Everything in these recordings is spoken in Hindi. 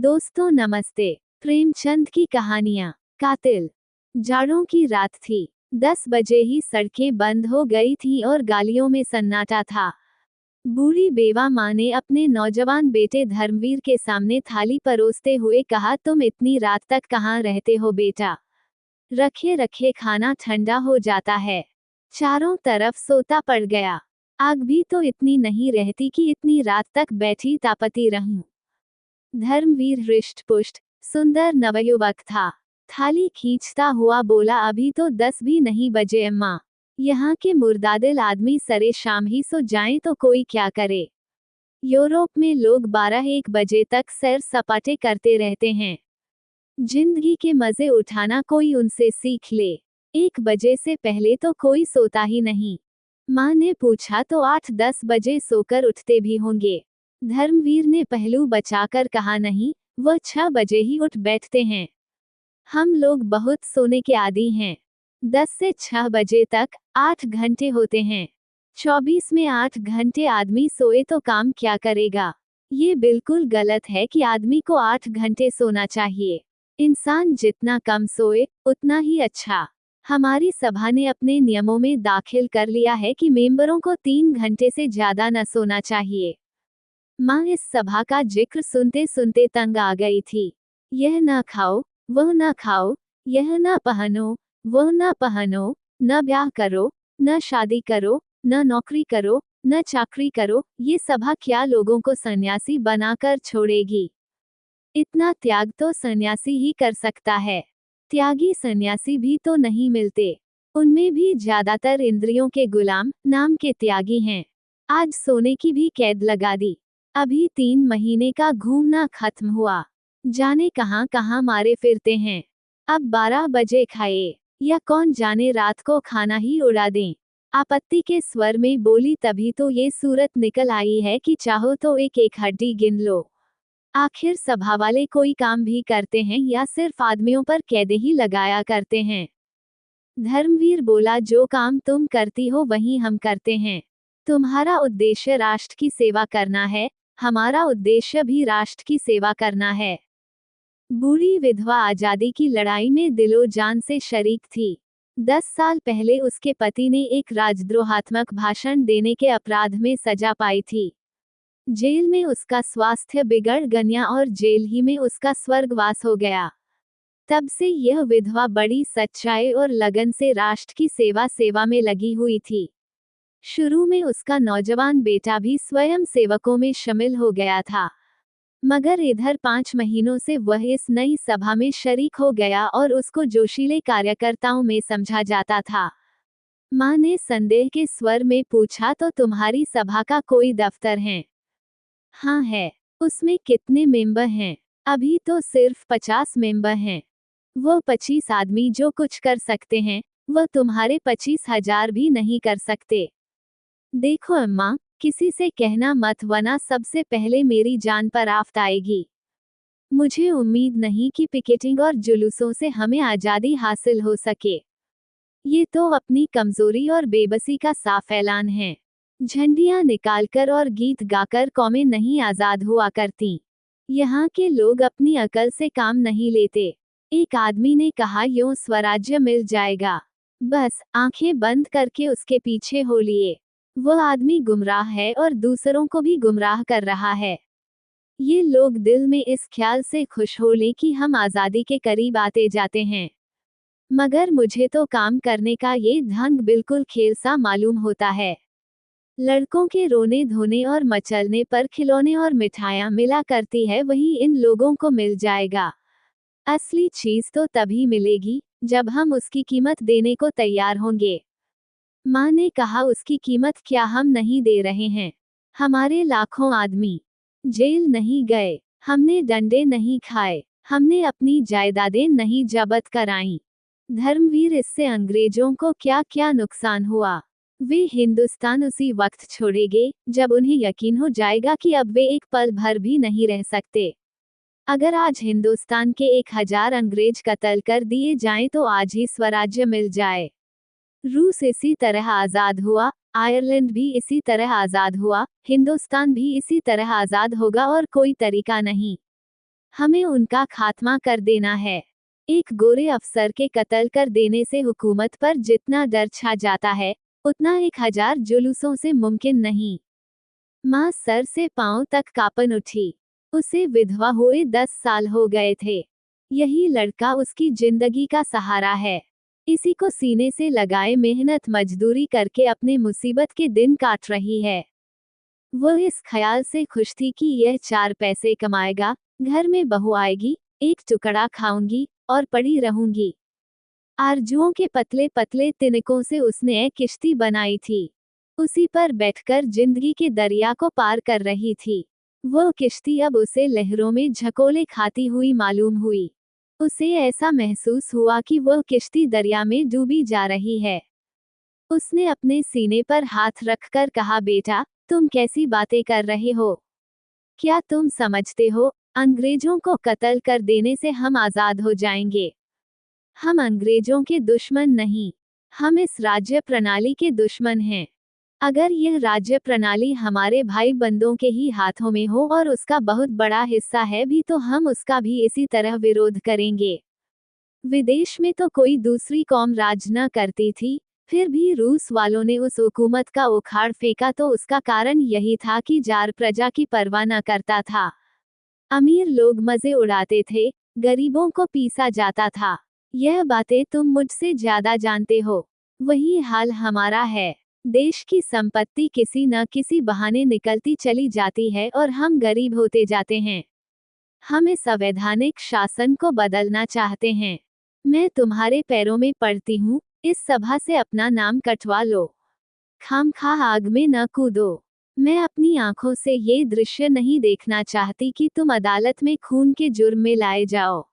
दोस्तों नमस्ते। प्रेमचंद की कहानियाँ। कातिल। जाड़ों की रात थी। 10 बजे ही सड़कें बंद हो गई थीं और गालियों में सन्नाटा था। बूढ़ी बेवा माँ ने अपने नौजवान बेटे धर्मवीर के सामने थाली परोसते हुए कहा, तुम इतनी रात तक कहाँ रहते हो बेटा? रखे रखे खाना ठंडा हो जाता है। चारों तरफ सोता पड़ गया। आग भी तो इतनी नहीं रहती कि इतनी रात तक बैठी तापती रहूं। धर्मवीर हृष्ट-पुष्ट, सुंदर नवयुवक था। थाली खींचता हुआ बोला, अभी तो 10 भी नहीं बजे अम्मा। यहाँ के मुर्दादिल आदमी सरे शाम ही सो जाएं तो कोई क्या करे। यूरोप में लोग 12-1 बजे तक सैर सपाटे करते रहते हैं। जिंदगी के मजे उठाना कोई उनसे सीख ले। 1 बजे से पहले तो कोई सोता ही नहीं। माँ ने पूछा, तो 8-10 बजे सोकर उठते भी होंगे? धर्मवीर ने पहलू बचाकर कहा, नहीं, वह 6 बजे ही उठ बैठते हैं। हम लोग बहुत सोने के आदी हैं। 10 से 6 बजे तक 8 घंटे होते हैं। 24 में 8 घंटे आदमी सोए तो काम क्या करेगा? ये बिल्कुल गलत है कि आदमी को 8 घंटे सोना चाहिए। इंसान जितना कम सोए उतना ही अच्छा। हमारी सभा ने अपने नियमों में दाखिल कर लिया है कि मेंबरों को 3 घंटे से ज्यादा न सोना चाहिए। माँ इस सभा का जिक्र सुनते सुनते तंग आ गई थी। यह न खाओ, वह न खाओ, यह न पहनो, वह न पहनो, न ब्याह करो, न शादी करो, न नौकरी करो, न चाकरी करो, ये सभा क्या लोगों को सन्यासी बनाकर छोड़ेगी? इतना त्याग तो सन्यासी ही कर सकता है। त्यागी सन्यासी भी तो नहीं मिलते। उनमें भी ज्यादातर इंद्रियों के गुलाम नाम के त्यागी हैं। आज सोने की भी कैद लगा दी। अभी 3 महीने का घूमना खत्म हुआ। जाने कहां कहां मारे फिरते हैं। अब 12 बजे खाए, या कौन जाने रात को खाना ही उड़ा दें। आपत्ति के स्वर में बोली, तभी तो ये सूरत निकल आई है कि चाहो तो एक एक हड्डी गिन लो। आखिर सभा वाले कोई काम भी करते हैं या सिर्फ आदमियों पर कैदे ही लगाया करते हैं? धर्मवीर बोला, जो काम तुम करती हो वही हम करते हैं। तुम्हारा उद्देश्य राष्ट्र की सेवा करना है, हमारा उद्देश्य भी राष्ट्र की सेवा करना है। बूढ़ी विधवा आजादी की लड़ाई में दिलो जान से शरीक थी। 10 साल पहले उसके पति ने एक राजद्रोहात्मक भाषण देने के अपराध में सजा पाई थी। जेल में उसका स्वास्थ्य बिगड़ गया और जेल ही में उसका स्वर्गवास हो गया। तब से यह विधवा बड़ी सच्चाई और लगन से राष्ट्र की सेवा में लगी हुई थी। शुरू में उसका नौजवान बेटा भी स्वयं सेवकों में शामिल हो गया था, मगर इधर 5 महीनों से वह इस नई सभा में शरीक हो गया और उसको जोशीले कार्यकर्ताओं में समझा जाता था। माँ ने संदेह के स्वर में पूछा, तो तुम्हारी सभा का कोई दफ्तर है? हाँ है। उसमें कितने मेंबर हैं? अभी तो सिर्फ 50 मेंबर हैं। वो 25 आदमी जो कुछ कर सकते हैं, वह तुम्हारे 25,000 भी नहीं कर सकते। देखो अम्मा, किसी से कहना मत, वरना सबसे पहले मेरी जान पर आफत आएगी। मुझे उम्मीद नहीं कि पिकेटिंग और जुलूसों से हमें आज़ादी हासिल हो सके। ये तो अपनी कमजोरी और बेबसी का साफ ऐलान है। झंडियां निकालकर और गीत गाकर कौमें नहीं आजाद हुआ करती। यहाँ के लोग अपनी अकल से काम नहीं लेते। एक आदमी ने कहा, यूं स्वराज्य मिल जाएगा। बस आंखें बंद करके उसके पीछे हो लिए। वह आदमी गुमराह है और दूसरों को भी गुमराह कर रहा है। ये लोग दिल में इस ख्याल से खुश हो लें कि हम आज़ादी के करीब आते जाते हैं, मगर मुझे तो काम करने का ये ढंग बिल्कुल खेल सा मालूम होता है। लड़कों के रोने धोने और मचलने पर खिलौने और मिठाइयाँ मिला करती है, वही इन लोगों को मिल जाएगा। असली चीज तो तभी मिलेगी जब हम उसकी कीमत देने को तैयार होंगे। माँ ने कहा, उसकी कीमत क्या हम नहीं दे रहे हैं? हमारे लाखों आदमी जेल नहीं गए, हमने डंडे नहीं खाए, हमने अपनी जायदादें नहीं जब्त कराईं। धर्मवीर, इससे अंग्रेजों को क्या क्या नुकसान हुआ? वे हिंदुस्तान उसी वक्त छोड़ेंगे जब उन्हें यकीन हो जाएगा कि अब वे एक पल भर भी नहीं रह सकते। अगर आज हिंदुस्तान के 1000 अंग्रेज कत्ल कर दिए जाएं तो आज ही स्वराज्य मिल जाए। रूस इसी तरह आज़ाद हुआ, आयरलैंड भी इसी तरह आज़ाद हुआ, हिंदुस्तान भी इसी तरह आज़ाद होगा और कोई तरीका नहीं। हमें उनका खात्मा कर देना है। एक गोरे अफसर के कत्ल कर देने से हुकूमत पर जितना डर छा जाता है, उतना 1000 जुलूसों से मुमकिन नहीं। माँ सर से पांव तक कांपन उठी। उसे विधवा हुए 10 साल हो गए थे। यही लड़का उसकी जिंदगी का सहारा है। इसी को सीने से लगाए मेहनत मजदूरी करके अपने मुसीबत के दिन काट रही है। वो इस ख्याल से खुश थी कि यह 4 पैसे कमाएगा, घर में बहू आएगी, एक टुकड़ा खाऊंगी और पड़ी रहूंगी। आरजुओं के पतले पतले तिनकों से उसने एक किश्ती बनाई थी। उसी पर बैठकर जिंदगी के दरिया को पार कर रही थी। वो किश्ती अब उसे लहरों में झकोले खाती हुई मालूम हुई। उसे ऐसा महसूस हुआ कि वह किश्ती दरिया में डूबी जा रही है। उसने अपने सीने पर हाथ रखकर कहा, बेटा, तुम कैसी बातें कर रहे हो? क्या तुम समझते हो, अंग्रेजों को कत्ल कर देने से हम आजाद हो जाएंगे? हम अंग्रेजों के दुश्मन नहीं, हम इस राज्य प्रणाली के दुश्मन हैं। अगर यह राज्य प्रणाली हमारे भाई बंदों के ही हाथों में हो और उसका बहुत बड़ा हिस्सा है भी, तो हम उसका भी इसी तरह विरोध करेंगे। विदेश में तो कोई दूसरी कौम राज न करती थी, फिर भी रूस वालों ने उस हुकूमत का उखाड़ फेंका, तो उसका कारण यही था कि जार प्रजा की परवाह न करता था। अमीर लोग मजे उड़ाते थे, गरीबों को पीसा जाता था। यह बातें तुम मुझसे ज्यादा जानते हो। वही हाल हमारा है। देश की संपत्ति किसी न किसी बहाने निकलती चली जाती है और हम गरीब होते जाते हैं। हम इस अवैधानिक शासन को बदलना चाहते हैं। मैं तुम्हारे पैरों में पड़ती हूँ, इस सभा से अपना नाम कटवा लो। खामखा आग में न कूदो। मैं अपनी आंखों से ये दृश्य नहीं देखना चाहती कि तुम अदालत में खून के जुर्म में लाए जाओ।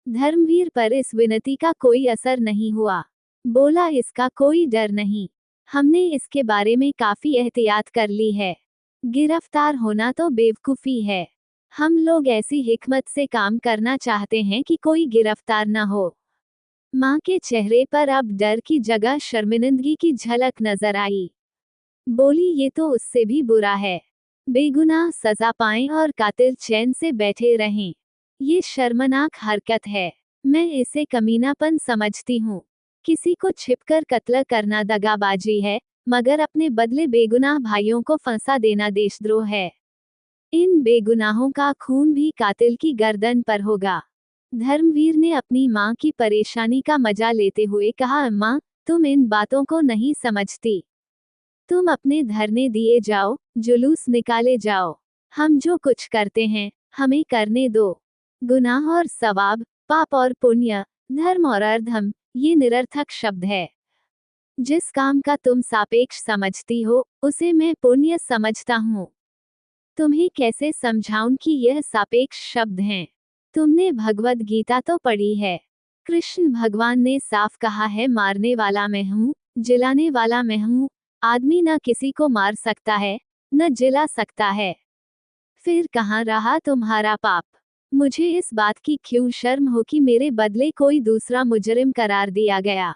धर्मवीर पर इस विनती का कोई असर नहीं हुआ। बोला, इसका कोई डर नहीं, हमने इसके बारे में काफी एहतियात कर ली है। गिरफ्तार होना तो बेवकूफी है। हम लोग ऐसी हिकमत से काम करना चाहते हैं कि कोई गिरफ्तार न हो। माँ के चेहरे पर अब डर की जगह शर्मिंदगी की झलक नजर आई। बोली, ये तो उससे भी बुरा है। बेगुनाह सजा पाएं और कातिल चैन से बैठे रहें। ये शर्मनाक हरकत है। मैं इसे कमीनापन समझती हूँ। किसी को छिपकर कत्ल करना दगाबाजी है, मगर अपने बदले बेगुनाह भाइयों को फंसा देना देशद्रोह है। इन बेगुनाहों का खून भी कातिल की गर्दन पर होगा। धर्मवीर ने अपनी माँ की परेशानी का मजा लेते हुए कहा, अम्मा, तुम इन बातों को नहीं समझती। तुम अपने धरने दिए जाओ, जुलूस निकाले जाओ। हम जो कुछ करते हैं, हमें करने दो। गुनाह और सवाब, पाप और पुण्य, धर्म और अधर्म, ये निरर्थक शब्द है। जिस काम का तुम सापेक्ष समझती हो, उसे मैं पुण्य समझता हूँ। तुम्हें कैसे समझाऊं कि यह सापेक्ष शब्द हैं? तुमने भगवद गीता तो पढ़ी है। कृष्ण भगवान ने साफ कहा है, मारने वाला मैं हूँ, जिलाने वाला मैं हूँ। आदमी न किसी को मार सकता है, न जिला सकता है। फिर कहाँ रहा तुम्हारा पाप? मुझे इस बात की क्यों शर्म हो कि मेरे बदले कोई दूसरा मुजरिम करार दिया गया?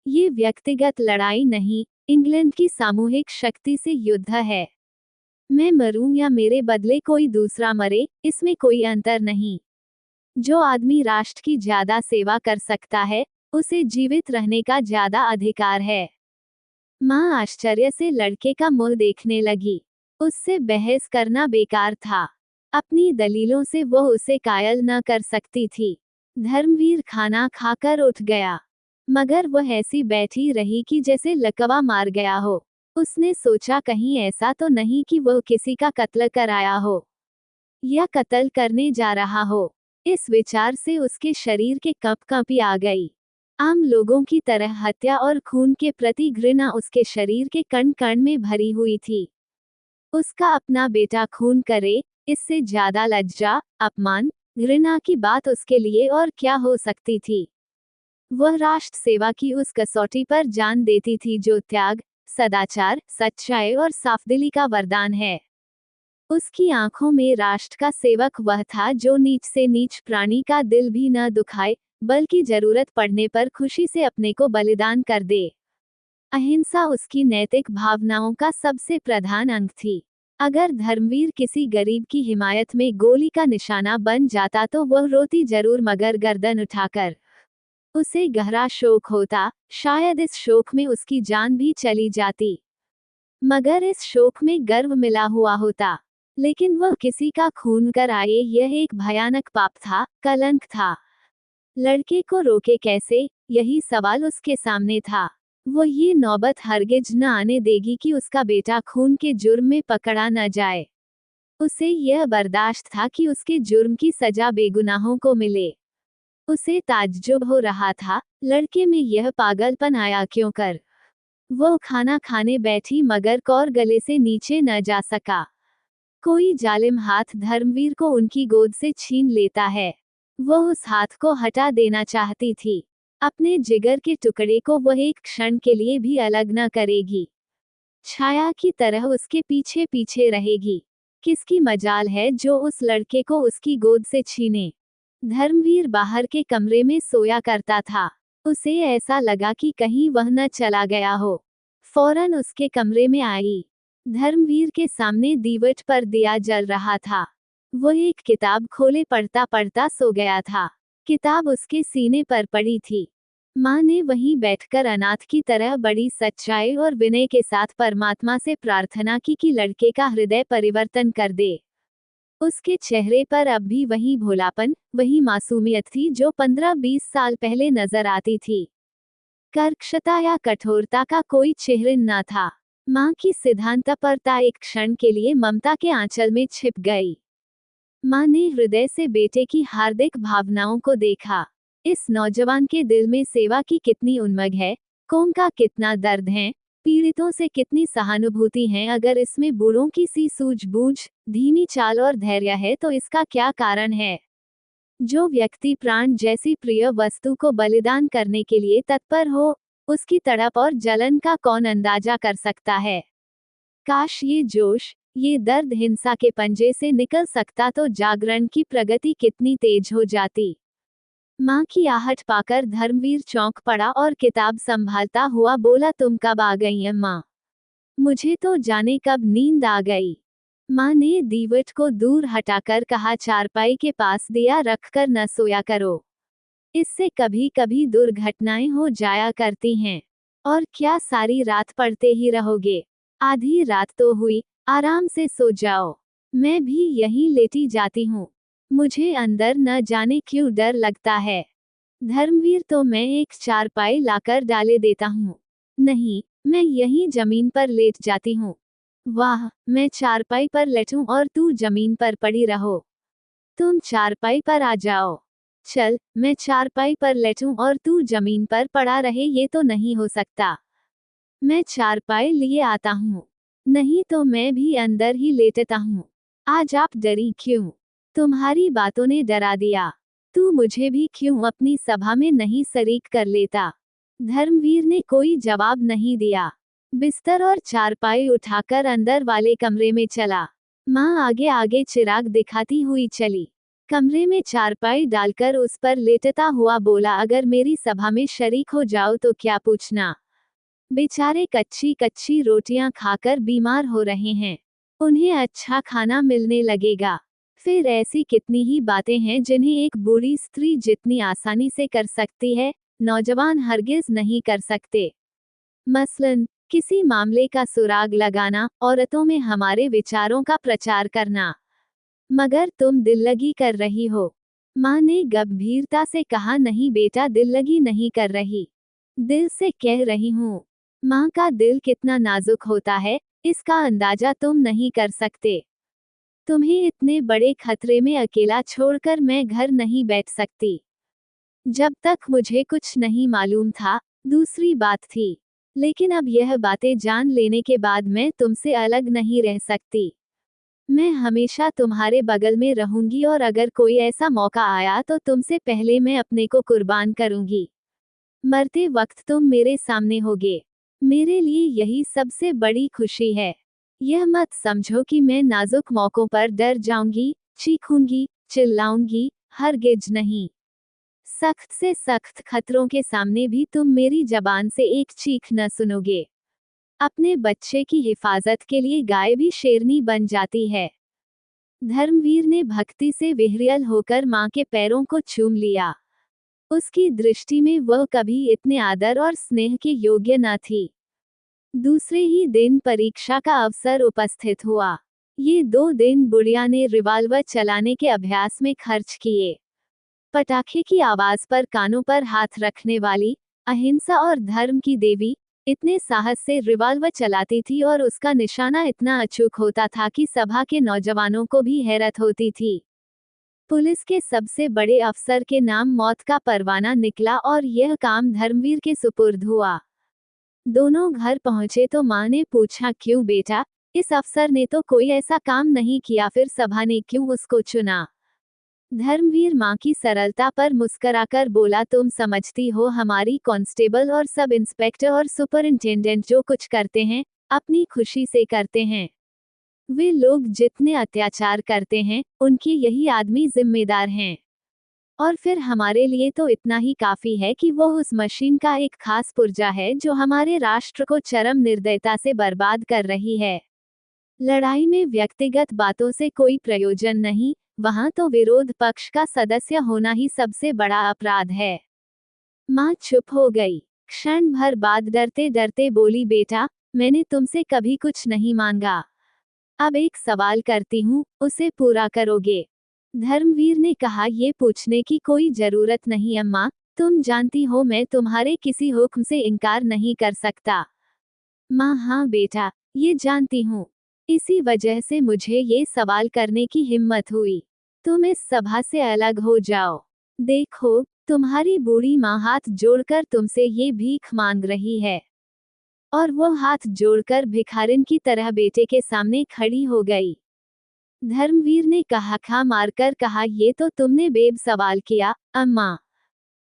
ये व्यक्तिगत लड़ाई नहीं, इंग्लैंड की सामूहिक शक्ति से युद्ध है। मैं मरूं या मेरे बदले कोई दूसरा मरे, इसमें कोई अंतर नहीं। जो आदमी राष्ट्र की ज्यादा सेवा कर सकता है, उसे जीवित रहने का ज्यादा अधिकार है। माँ आश्चर्य से लड़के का मुंह देखने लगी। उससे बहस करना बेकार था। अपनी दलीलों से वह उसे कायल न कर सकती थी। धर्मवीर खाना खाकर उठ गया, मगर वह ऐसी बैठी रही कि जैसे लकवा मार गया हो। उसने सोचा, कहीं ऐसा तो नहीं कि वह किसी का कत्ल कराया हो या कत्ल करने जा रहा हो। इस विचार से उसके शरीर के कंपी आ गई। आम लोगों की तरह हत्या और खून के प्रति घृणा उसके शरीर के कण कण में भरी हुई थी। उसका अपना बेटा खून करे, इससे ज्यादा लज्जा, अपमान, घृणा की बात उसके लिए और क्या हो सकती थी? वह राष्ट्र सेवा की उस कसौटी पर जान देती थी जो त्याग, सदाचार, सच्चाई और साफदिली का वरदान है। उसकी आंखों में राष्ट्र का सेवक वह था जो नीच से नीच प्राणी का दिल भी न दुखाए, बल्कि जरूरत पड़ने पर खुशी से अपने को बलिदान कर दे। अहिंसा उसकी नैतिक भावनाओं का सबसे प्रधान अंग थी। अगर धर्मवीर किसी गरीब की हिमायत में गोली का निशाना बन जाता तो वह रोती जरूर, मगर गर्दन उठाकर उसे गहरा शोक होता। शायद इस शोक में उसकी जान भी चली जाती, मगर इस शोक में गर्व मिला हुआ होता। लेकिन वह किसी का खून कर आए, यह एक भयानक पाप था, कलंक था। लड़के को रोके कैसे, यही सवाल उसके सामने था। वो ये नौबत हरगिज न आने देगी कि उसका बेटा खून के जुर्म में पकड़ा न जाए। उसे यह बर्दाश्त था कि उसके जुर्म की सजा बेगुनाहों को मिले। उसे ताज्जुब हो रहा था, लड़के में यह पागलपन आया क्यों कर। वो खाना खाने बैठी, मगर कौर गले से नीचे न जा सका। कोई जालिम हाथ धर्मवीर को उनकी गोद से छीन लेता है। वो उस हाथ को हटा देना चाहती थी। अपने जिगर के टुकड़े को वह एक क्षण के लिए भी अलग न करेगी। छाया की तरह उसके पीछे पीछे रहेगी। किसकी मजाल है जो उस लड़के को उसकी गोद से छीने। धर्मवीर बाहर के कमरे में सोया करता था। उसे ऐसा लगा कि कहीं वह न चला गया हो। फौरन उसके कमरे में आई। धर्मवीर के सामने दीवट पर दिया जल रहा था। वह एक किताब खोले पढ़ता पढ़ता सो गया था। किताब उसके सीने पर पड़ी थी। माँ ने वहीं बैठकर अनाथ की तरह बड़ी सच्चाई और विनय के साथ परमात्मा से प्रार्थना की कि लड़के का हृदय परिवर्तन कर दे। उसके चेहरे पर अब भी वही भोलापन, वही मासूमियत थी जो 15-20 साल पहले नजर आती थी। कर्कशता या कठोरता का कोई चिह्न न था। माँ की सिद्धांतपरता एक क्षण के लिए ममता के आंचल में छिप गई। माँ ने हृदय से बेटे की हार्दिक भावनाओं को देखा। इस नौजवान के दिल में सेवा की कितनी उमंग है, कौम का कितना दर्द है, पीड़ितों से कितनी सहानुभूति है। अगर इसमें बूढ़ों की सी सूझबूझ, धीमी चाल और धैर्य है तो इसका क्या कारण है। जो व्यक्ति प्राण जैसी प्रिय वस्तु को बलिदान करने के लिए तत्पर हो, उसकी तड़प और जलन का कौन अंदाजा कर सकता है। काश ये जोश, ये दर्द हिंसा के पंजे से निकल सकता तो जागरण की प्रगति कितनी तेज हो जाती। माँ की आहट पाकर धर्मवीर चौंक पड़ा और किताब संभालता हुआ बोला, तुम कब आ गई अम्मा? मुझे तो जाने कब नींद आ गई। माँ ने दीवट को दूर हटाकर कहा, चारपाई के पास दिया रखकर न सोया करो। इससे कभी कभी दुर्घटनाएं हो जाया करती हैं। और क्या सारी रात पढ़ते ही रहोगे? आधी रात तो हुई, आराम से सो जाओ। मैं भी यहीं लेटी जाती हूँ। मुझे अंदर न जाने क्यों डर लगता है। धर्मवीर, तो मैं एक चारपाई लाकर डाले देता हूँ। नहीं, मैं यहीं जमीन पर लेट जाती हूँ। वाह, मैं चारपाई पर लेटूं और तू जमीन पर पड़ी रहो। तुम चारपाई पर आ जाओ। चल, मैं चारपाई पर लेटूं और तू जमीन पर पड़ा रहे, ये तो नहीं हो सकता। मैं चारपाई लिए आता हूँ। नहीं तो मैं भी अंदर ही लेटता हूँ। आज आप डरी क्यों? तुम्हारी बातों ने डरा दिया। तू मुझे भी क्यों अपनी सभा में नहीं शरीक कर लेता? धर्मवीर ने कोई जवाब नहीं दिया। बिस्तर और चारपाई उठाकर अंदर वाले कमरे में चला। माँ आगे आगे चिराग दिखाती हुई चली। कमरे में चारपाई डालकर उस पर लेटता हुआ बोला, अगर मेरी सभा में शरीक हो जाओ तो क्या पूछना। बेचारे कच्ची कच्ची रोटियां खाकर बीमार हो रहे हैं। उन्हें अच्छा खाना मिलने लगेगा। फिर ऐसी कितनी ही बातें हैं जिन्हें एक बूढ़ी स्त्री जितनी आसानी से कर सकती है, नौजवान हरगिज नहीं कर सकते। मसलन, किसी मामले का सुराग लगाना, औरतों में हमारे विचारों का प्रचार करना। मगर तुम दिल्लगी कर रही हो। माँ ने गंभीरता से कहा, नहीं बेटा, दिल्लगी नहीं कर रही। दिल से कह रही हूँ। माँ का दिल कितना नाजुक होता है, इसका अंदाजा तुम नहीं कर सकते। तुम्हें इतने बड़े खतरे में अकेला छोड़कर मैं घर नहीं बैठ सकती। जब तक मुझे कुछ नहीं मालूम था, दूसरी बात थी। लेकिन अब यह बातें जान लेने के बाद मैं तुमसे अलग नहीं रह सकती। मैं हमेशा तुम्हारे बगल में रहूंगी और अगर कोई ऐसा मौका आया तो तुमसे पहले मैं अपने को कुर्बान करूंगी। मरते वक्त तुम मेरे सामने होगे। मेरे लिए यही सबसे बड़ी खुशी है। यह मत समझो कि मैं नाजुक मौकों पर डर जाऊंगी, चीखूंगी, चिल्लाऊंगी, हरगिज नहीं। सख्त से सख्त खतरों के सामने भी तुम मेरी जबान से एक चीख न सुनोगे। अपने बच्चे की हिफाजत के लिए गाय भी शेरनी बन जाती है। धर्मवीर ने भक्ति से विह्वल होकर मां के पैरों को चूम लिया। उसकी दृष्टि में वह कभी इतने आदर और स्नेह के योग्य न थी। दूसरे ही दिन परीक्षा का अवसर उपस्थित हुआ। ये 2 दिन बुढ़िया ने रिवाल्वर चलाने के अभ्यास में खर्च किए। पटाखे की आवाज पर कानों पर हाथ रखने वाली, अहिंसा और धर्म की देवी, इतने साहस से रिवाल्वर चलाती थी और उसका निशाना इतना अचूक होता था कि सभा के नौजवानों को भी हैरत होती थी। पुलिस के सबसे बड़े अफसर के नाम मौत का परवाना निकला और यह काम धर्मवीर के सुपुर्द हुआ। दोनों घर पहुंचे तो मां ने पूछा, क्यों बेटा, इस अफसर ने तो कोई ऐसा काम नहीं किया, फिर सभा ने क्यों उसको चुना? धर्मवीर मां की सरलता पर मुस्कराकर बोला, तुम समझती हो हमारी कांस्टेबल और सब इंस्पेक्टर और सुपरिंटेंडेंट जो कुछ करते हैं, अपनी खुशी से करते हैं। वे लोग जितने अत्याचार करते हैं, उनके यही आदमी जिम्मेदार हैं। और फिर हमारे लिए तो इतना ही काफी है कि वो उस मशीन का एक खास पुर्जा है जो हमारे राष्ट्र को चरम निर्दयता से बर्बाद कर रही है। लड़ाई में व्यक्तिगत बातों से कोई प्रयोजन नहीं, वहां तो विरोध पक्ष का सदस्य होना ही सबसे बड़ा अपराध है। मां चुप हो गई। क्षण भर बाद डरते डरते बोली, बेटा, मैंने तुमसे कभी कुछ नहीं मांगा। अब एक सवाल करती हूँ, उसे पूरा करोगे? धर्मवीर ने कहा, ये पूछने की कोई जरूरत नहीं अम्मा, तुम जानती हो मैं तुम्हारे किसी हुक्म से इनकार नहीं कर सकता। माँ, हाँ बेटा, ये जानती हूँ। इसी वजह से मुझे ये सवाल करने की हिम्मत हुई। तुम इस सभा से अलग हो जाओ। देखो, तुम्हारी बूढ़ी माँ हाथ जोड़कर तुमसे ये भीख मांग रही है। और वो हाथ जोड़कर भिखारिन की तरह बेटे के सामने खड़ी हो गई। धर्मवीर ने कहा, खा मारकर कहा, ये तो तुमने बेब सवाल किया अम्मा।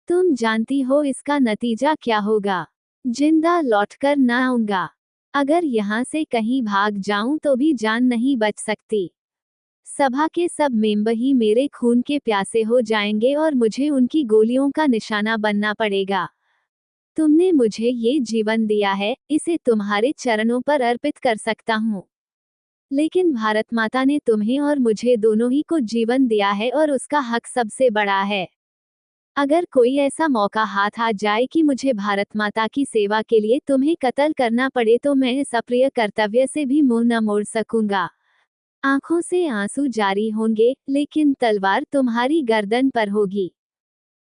तुम जानती हो इसका नतीजा क्या होगा? जिंदा लौटकर न आऊंगा। अगर यहाँ से कहीं भाग जाऊं तो भी जान नहीं बच सकती। सभा के सब मेंबर ही मेरे खून के प्यासे हो जाएंगे और मुझे उनकी गोलियों का निशाना बनना पड़ेगा। तुमने मुझे ये जीवन दिया है, इसे तुम्हारे चरणों पर अर्पित कर सकता हूँ। लेकिन भारत माता ने तुम्हें और मुझे दोनों ही को जीवन दिया है और उसका हक सबसे बड़ा है। अगर कोई ऐसा मौका हाथ आ जाए कि मुझे भारत माता की सेवा के लिए तुम्हें कत्ल करना पड़े तो मैं इस अप्रिय कर्तव्य से भी मुंह न मोड़ सकूंगा। आंखों से आंसू जारी होंगे, लेकिन तलवार तुम्हारी गर्दन पर होगी।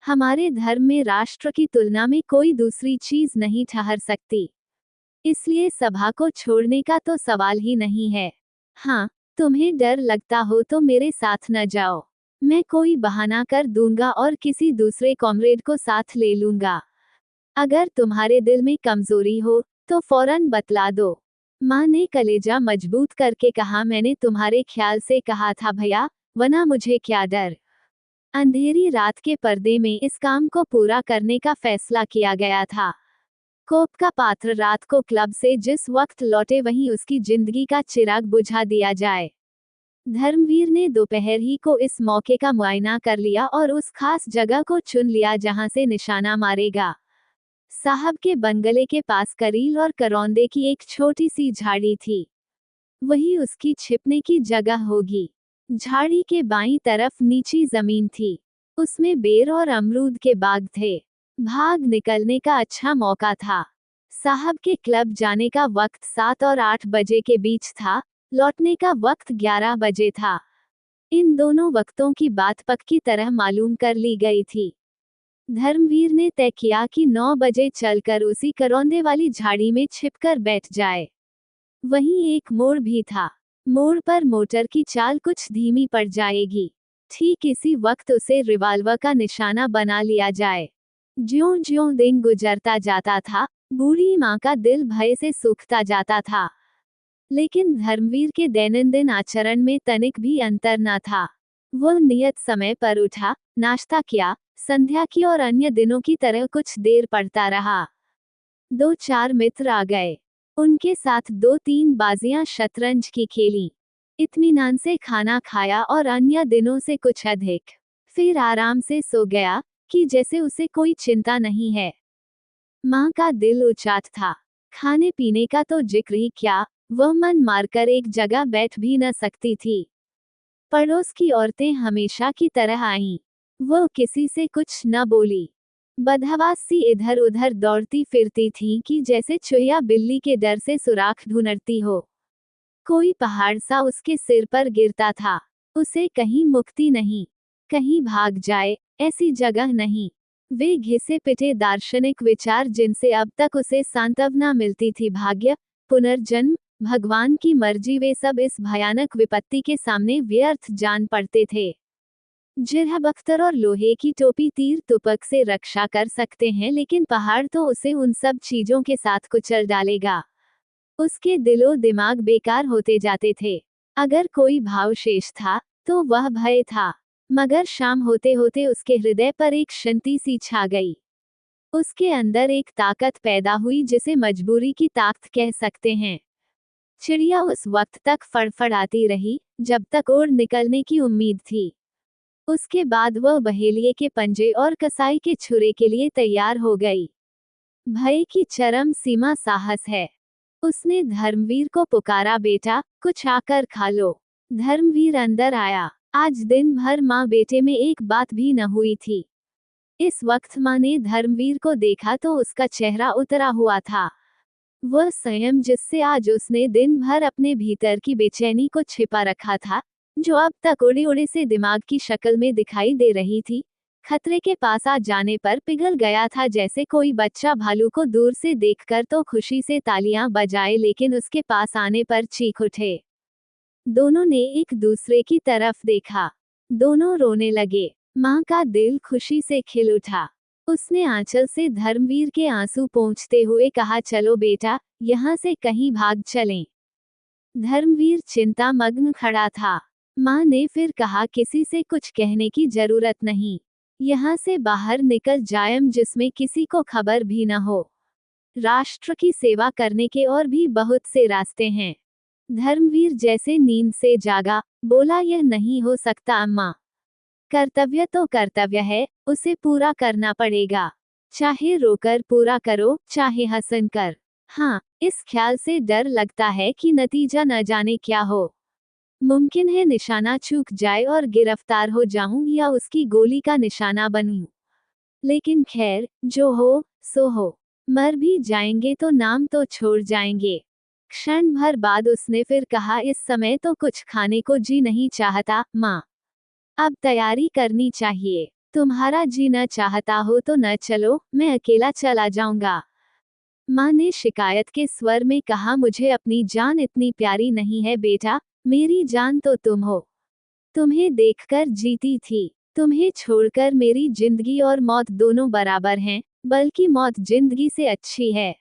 हमारे धर्म में राष्ट्र की तुलना में कोई दूसरी चीज नहीं ठहर सकती। इसलिए सभा को छोड़ने का तो सवाल ही नहीं है। हाँ, तुम्हें डर लगता हो तो मेरे साथ न जाओ। मैं कोई बहाना कर दूंगा और किसी दूसरे कॉमरेड को साथ ले लूंगा। अगर तुम्हारे दिल में कमजोरी हो तो फौरन बतला दो। माँ ने कलेजा मजबूत करके कहा, मैंने तुम्हारे ख्याल से कहा था भैया, वरना मुझे क्या डर। अंधेरी रात के पर्दे में इस काम को पूरा करने का फैसला किया गया था। कोप का पात्र रात को क्लब से जिस वक्त लौटे वहीं उसकी जिंदगी का चिराग बुझा दिया जाए। धर्मवीर ने दोपहर ही को इस मौके का मुआयना कर लिया और उस खास जगह को चुन लिया जहां से निशाना मारेगा। साहब के बंगले के पास करील और करौंदे की एक छोटी सी झाड़ी थी। वही उसकी छिपने की जगह होगी। झाड़ी के बाईं तरफ नीची जमीन थी। उसमें बेर और अमरूद के बाग थे। भाग निकलने का अच्छा मौका था। साहब के क्लब जाने का वक्त 7 और 8 बजे के बीच था, लौटने का वक्त 11 बजे था। इन दोनों वक्तों की बात पक्की तरह मालूम कर ली गई थी। धर्मवीर ने तय किया कि 9 बजे चलकर उसी करौंदे वाली झाड़ी में छिपकर बैठ जाए। वहीं एक मोड़ भी था। मोड़ पर मोटर की चाल कुछ धीमी पड़ जाएगी। ठीक इसी वक्त उसे रिवाल्वर का निशाना बना लिया जाए। ज्यों ज्यों दिन गुजरता जाता था, बूढ़ी माँ का दिल भय से सूखता जाता था। लेकिन धर्मवीर के दैनंदिन आचरण में तनिक भी अंतर न था। वह नियत समय पर उठा, नाश्ता किया, संध्या की और अन्य दिनों की तरह कुछ देर पढ़ता रहा। 2-4 मित्र आ गए। उनके साथ 2-3 बाजियां शतरंज की खेली। इत्मीनान से खाना खाया और अन्य दिनों से कुछ अधिक। फिर आराम से सो गया कि जैसे उसे कोई चिंता नहीं है। माँ का दिल उचाट था। खाने पीने का तो जिक्र ही क्या, वह मन मारकर एक जगह बैठ भी न सकती थी। पड़ोस की औरतें हमेशा की तरह आईं। वह किसी से कुछ न बोली। बदहवास सी इधर उधर दौड़ती फिरती थी कि जैसे चूहिया बिल्ली के डर से सुराख ढूंढती हो। कोई पहाड़ सा उसके सिर पर गिरता था। उसे कहीं मुक्ति नहीं, कहीं भाग जाए, ऐसी जगह नहीं। वे घिसे पिटे दार्शनिक विचार जिनसे अब तक उसे सांत्वना मिलती थी, भाग्य, पुनर्जन्म, भगवान की मर्जी, वे सब इस भयानक विपत्ति के सामने व्यर्थ जान पड़ते थे। जिरह बख्तर और लोहे की टोपी तीर तुपक से रक्षा कर सकते हैं, लेकिन पहाड़ तो उसे उन सब चीजों के साथ कुचल डालेगा। उसके दिलो दिमाग बेकार होते जाते थे। अगर कोई भाव शेष था तो वह भय था। मगर शाम होते होते उसके हृदय पर एक शांति सी छा गई। उसके अंदर एक ताकत पैदा हुई जिसे मजबूरी की ताकत कह सकते हैं। चिड़िया उस वक्त तक फड़फड़ाती रही जब तक उड़ निकलने की उम्मीद थी। उसके बाद वह बहेलिए के पंजे और कसाई के छुरे के लिए तैयार हो गई। भय की चरम सीमा साहस है। उसने धर्मवीर को पुकारा, बेटा कुछ आकर खा लो। धर्मवीर अंदर आया। आज दिन भर माँ बेटे में एक बात भी न हुई थी। इस वक्त माँ ने धर्मवीर को देखा तो उसका चेहरा उतरा हुआ था। वह संयम जिससे आज उसने दिन भर अपने भीतर की बेचैनी को छिपा रखा था, जो अब तक उड़े उड़े से दिमाग की शक्ल में दिखाई दे रही थी, खतरे के पास आ जाने पर पिघल गया था। जैसे कोई बच्चा भालू को दूर से देखकर तो खुशी से तालियां बजाए, लेकिन उसके पास आने पर चीख उठे। दोनों ने एक दूसरे की तरफ देखा। दोनों रोने लगे। माँ का दिल खुशी से खिल उठा। उसने आंचल से धर्मवीर के आंसू पोंछते हुए कहा, चलो बेटा, यहाँ से कहीं भाग चलें। धर्मवीर चिंतामग्न खड़ा था। माँ ने फिर कहा, किसी से कुछ कहने की जरूरत नहीं। यहाँ से बाहर निकल जायम, जिसमें किसी को खबर भी न हो। राष्ट्र की सेवा करने के और भी बहुत से रास्ते हैं। धर्मवीर जैसे नींद से जागा, बोला, यह नहीं हो सकता अम्मा। कर्तव्य तो कर्तव्य है, उसे पूरा करना पड़ेगा। चाहे रोकर पूरा करो, चाहे हंसन कर। हाँ, इस ख्याल से डर लगता है कि नतीजा न जाने क्या हो। मुमकिन है निशाना चूक जाए और गिरफ्तार हो जाऊं या उसकी गोली का निशाना बनूं। लेकिन खैर, जो हो सो हो। मर भी जाएंगे तो नाम तो छोड़ जाएंगे। क्षण भर बाद उसने फिर कहा, इस समय तो कुछ खाने को जी नहीं चाहता माँ। अब तैयारी करनी चाहिए। तुम्हारा जी न चाहता हो तो न चलो, मैं अकेला चला जाऊंगा। माँ ने शिकायत के स्वर में कहा, मुझे अपनी जान इतनी प्यारी नहीं है बेटा, मेरी जान तो तुम हो। तुम्हें देखकर जीती थी। तुम्हें छोड़कर मेरी जिंदगी और मौत दोनों बराबर हैं, बल्कि मौत जिंदगी से अच्छी है।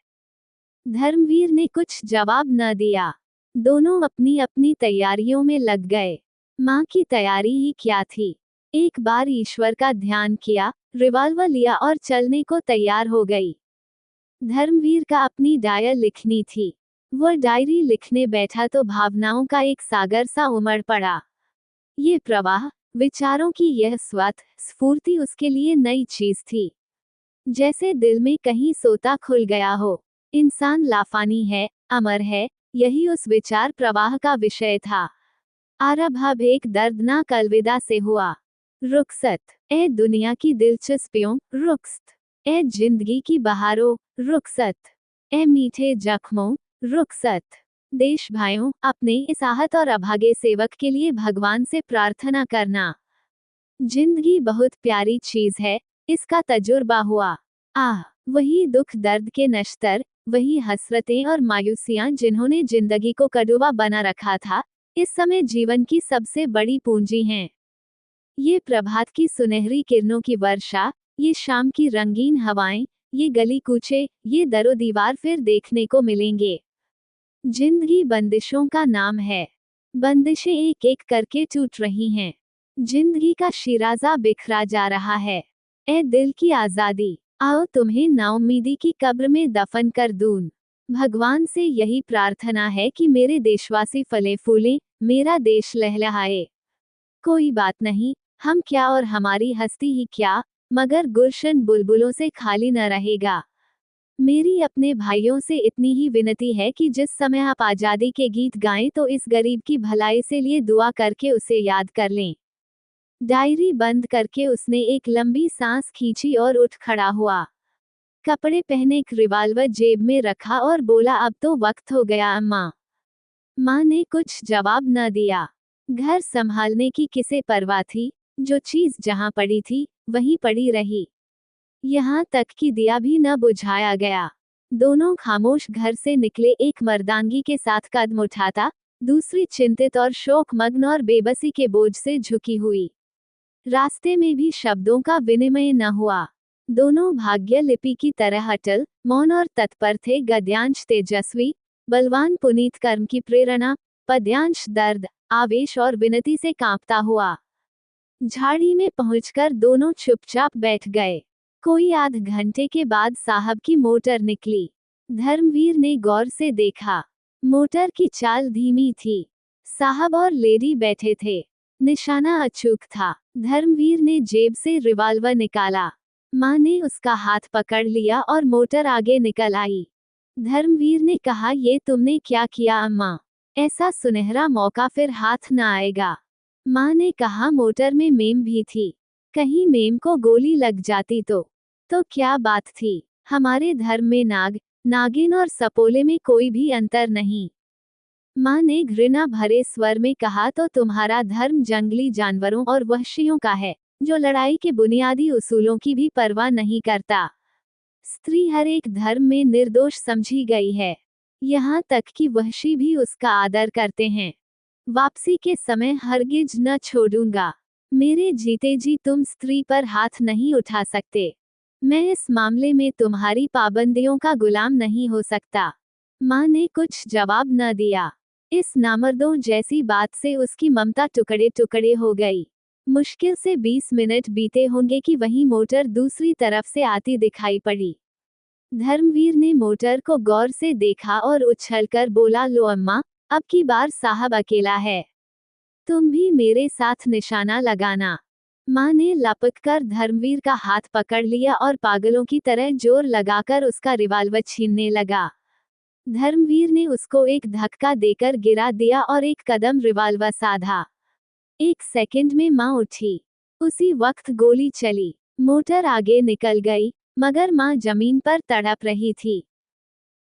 धर्मवीर ने कुछ जवाब न दिया। दोनों अपनी अपनी तैयारियों में लग गए। माँ की तैयारी ही क्या थी। एक बार ईश्वर का ध्यान किया, रिवॉल्वर लिया और चलने को तैयार हो गई। धर्मवीर का अपनी डायरी लिखनी थी। वह डायरी लिखने बैठा तो भावनाओं का एक सागर सा उमड़ पड़ा। ये प्रवाह, विचारों की यह स्वत स्फूर्ति उसके लिए नई चीज थी। जैसे दिल में कहीं सोता खुल गया हो। इंसान लाफानी है, अमर है, यही उस विचार प्रवाह का विषय था। आरंभ अब एक दर्दनाक अलविदा से हुआ। रुखसत, ए दुनिया की दिलचस्पियों, रुखसत। ए जिंदगी की बहारों, रुखसत। ए मीठे जख्मों, रुखसत। देश भाइयों, अपने इस आहत और अभागे सेवक के लिए भगवान से प्रार्थना करना। जिंदगी बहुत प्यारी चीज है, इसका तजुर्बा हुआ। आह, वही दुख दर्द के नश्तर, वही हसरतें और मायूसियां जिन्होंने जिंदगी को कड़वा बना रखा था, इस समय जीवन की सबसे बड़ी पूंजी हैं। ये प्रभात की सुनहरी किरणों की वर्षा, ये शाम की रंगीन हवाएं, ये गली कूचे, ये दरो दीवार फिर देखने को मिलेंगे। जिंदगी बंदिशों का नाम है। बंदिशें एक एक करके टूट रही हैं। जिंदगी का शिराजा बिखरा जा रहा है। ए दिल की आजादी, आओ तुम्हें नाउम्मीदी की कब्र में दफन कर दूं। भगवान से यही प्रार्थना है कि मेरे देशवासी फले फूलें, मेरा देश लहलहाए। कोई बात नहीं, हम क्या और हमारी हस्ती ही क्या, मगर गुलशन बुलबुलों से खाली न रहेगा। मेरी अपने भाइयों से इतनी ही विनती है कि जिस समय आप आजादी के गीत गाएं तो इस गरीब की भलाई से लिए दुआ करके उसे याद कर लें। डायरी बंद करके उसने एक लंबी सांस खींची और उठ खड़ा हुआ। कपड़े पहने एक रिवाल्वर जेब में रखा और बोला, अब तो वक्त हो गया अम्मा। माँ ने कुछ जवाब न दिया। घर संभालने की किसे परवाह थी, जो चीज जहां पड़ी थी वहीं पड़ी रही। यहाँ तक कि दिया भी न बुझाया गया। दोनों खामोश घर से निकले, एक मर्दानगी के साथ कदम उठाता, दूसरी चिंतित और शोकमग्न और बेबसी के बोझ से झुकी हुई। रास्ते में भी शब्दों का विनिमय न हुआ। दोनों भाग्य लिपि की तरह अटल, मौन और तत्पर थे। गद्यांश तेजस्वी, बलवान पुनीत कर्म की प्रेरणा, पद्यांश दर्द, आवेश और विनती से कांपता हुआ। झाड़ी में पहुंचकर दोनों चुपचाप बैठ गए। कोई आध घंटे के बाद साहब की मोटर निकली। धर्मवीर ने गौर से देखा। मोटर की चाल धीमी थी। साहब और लेडी बैठे थे। निशाना अचूक था। धर्मवीर ने जेब से रिवाल्वर निकाला। माँ ने उसका हाथ पकड़ लिया और मोटर आगे निकल आई। धर्मवीर ने कहा, ये तुमने क्या किया अम्मा? ऐसा सुनहरा मौका फिर हाथ न आएगा। माँ ने कहा, मोटर में मेम भी थी। कहीं मेम को गोली लग जाती तो क्या बात थी? हमारे धर्म में नाग, नागिन और सपोले में कोई भी अंतर नहीं। माँ ने घृणा भरे स्वर में कहा, तो तुम्हारा धर्म जंगली जानवरों और वहशियों का है, जो लड़ाई के बुनियादी उसूलों की भी परवाह नहीं करता। स्त्री हर एक धर्म में निर्दोष समझी गई है, यहाँ तक कि वहशी भी उसका आदर करते हैं। वापसी के समय हरगिज न छोड़ूंगा। मेरे जीते जी तुम स्त्री पर हाथ नहीं उठा सकते। मैं इस मामले में तुम्हारी पाबंदियों का गुलाम नहीं हो सकता। माँ ने कुछ जवाब न दिया। इस नामर्दों जैसी बात से उसकी ममता टुकड़े टुकड़े हो गई। मुश्किल से 20 मिनट बीते होंगे कि वही मोटर दूसरी तरफ से आती दिखाई पड़ी। धर्मवीर ने मोटर को गौर से देखा और उछलकर बोला, लो अम्मा, अब की बार साहब अकेला है, तुम भी मेरे साथ निशाना लगाना। माँ ने लपककर धर्मवीर का हाथ पकड़ लिया और पागलों की तरह जोर लगाकर उसका रिवाल्वर छीनने लगा। धर्मवीर ने उसको एक धक्का देकर गिरा दिया और एक कदम रिवाल्वर साधा। 1 सेकंड में माँ उठी। उसी वक्त गोली चली। मोटर आगे निकल गई, मगर माँ जमीन पर तड़प रही थी।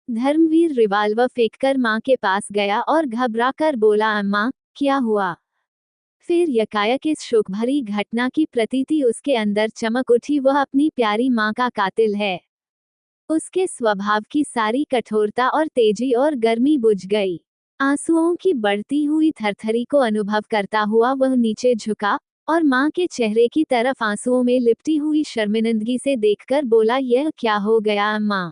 धर्मवीर रिवाल्वर फेंककर माँ के पास गया और घबराकर बोला, अम्मा, क्या हुआ? फिर यकायक इस शोकभरी घटना की प्रतीति उसके अंदर चमक उठी। वह अपनी प्यारी माँ का कातिल है। उसके स्वभाव की सारी कठोरता और तेजी और गर्मी बुझ गई। आंसुओं की बढ़ती हुई थरथरी को अनुभव करता हुआ वह नीचे झुका और माँ के चेहरे की तरफ आंसुओं में लिपटी हुई शर्मिंदगी से देखकर बोला, यह क्या हो गया अम्मा?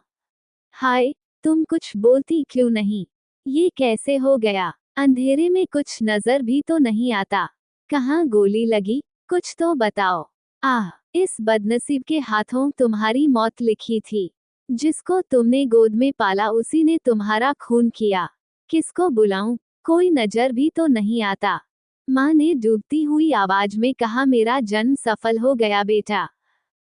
हाय, तुम कुछ बोलती क्यों नहीं? ये कैसे हो गया? अंधेरे में कुछ नजर भी तो नहीं आता। कहाँ गोली लगी? कुछ तो बताओ। आह, इस बदनसीब के हाथों तुम्हारी मौत लिखी थी। जिसको तुमने गोद में पाला उसी ने तुम्हारा खून किया। किसको बुलाऊं? कोई नजर भी तो नहीं आता। माँ ने डूबती हुई आवाज में कहा, मेरा जन्म सफल हो गया बेटा।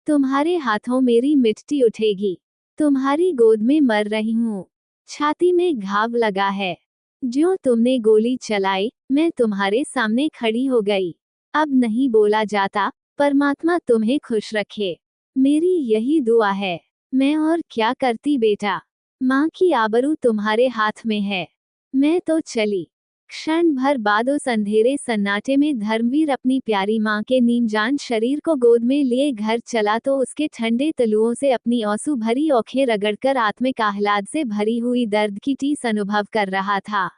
तुम्हारे हाथों मेरी मिट्टी उठेगी। तुम्हारी गोद में मर रही हूँ। छाती में घाव लगा है। ज्यों तुमने गोली चलाई, मैं तुम्हारे सामने खड़ी हो गई। अब नहीं बोला जाता। परमात्मा तुम्हें खुश रखे, मेरी यही दुआ है। मैं और क्या करती बेटा? माँ की आबरू तुम्हारे हाथ में है। मैं तो चली। क्षण भर बाद उस अंधेरे सन्नाटे में धर्मवीर अपनी प्यारी माँ के नीमजान शरीर को गोद में लिए घर चला तो उसके ठंडे तलुओं से अपनी आंसू भरी आंखें रगड़कर आत्मिक आह्लाद से भरी हुई दर्द की टीस अनुभव कर रहा था।